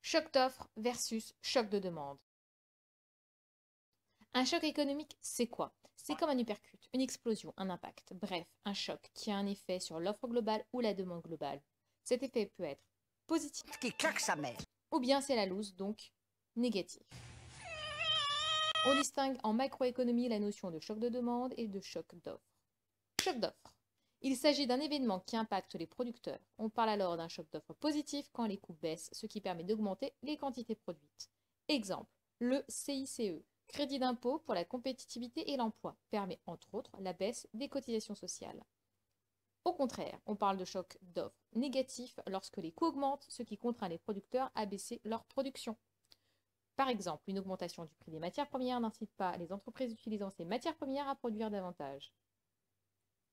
Choc d'offres versus choc de demande. Un choc économique, c'est quoi? C'est comme un uppercut, une explosion, un impact, bref, un choc qui a un effet sur l'offre globale ou la demande globale. Cet effet peut être positif Qui claque sa mère. ou bien c'est la loose, donc négatif. On distingue en macroéconomie la notion de choc de demande et de choc d'offre. Choc d'offre. Il s'agit d'un événement qui impacte les producteurs. On parle alors d'un choc d'offre positif quand les coûts baissent, ce qui permet d'augmenter les quantités produites. Exemple, le CICE, crédit d'impôt pour la compétitivité et l'emploi, permet entre autres la baisse des cotisations sociales. Au contraire, on parle de choc d'offre négatif lorsque les coûts augmentent, ce qui contraint les producteurs à baisser leur production. Par exemple, une augmentation du prix des matières premières n'incite pas les entreprises utilisant ces matières premières à produire davantage.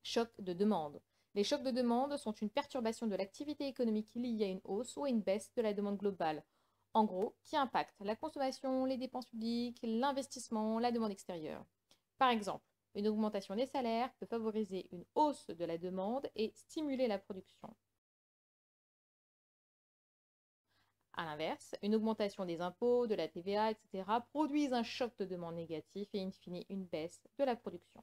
Choc de demande. Les chocs de demande sont une perturbation de l'activité économique liée à une hausse ou à une baisse de la demande globale. En gros, qui impacte la consommation, les dépenses publiques, l'investissement, la demande extérieure. Par exemple, une augmentation des salaires peut favoriser une hausse de la demande et stimuler la production. A l'inverse, une augmentation des impôts, de la TVA, etc. produisent un choc de demande négatif et in fine une baisse de la production.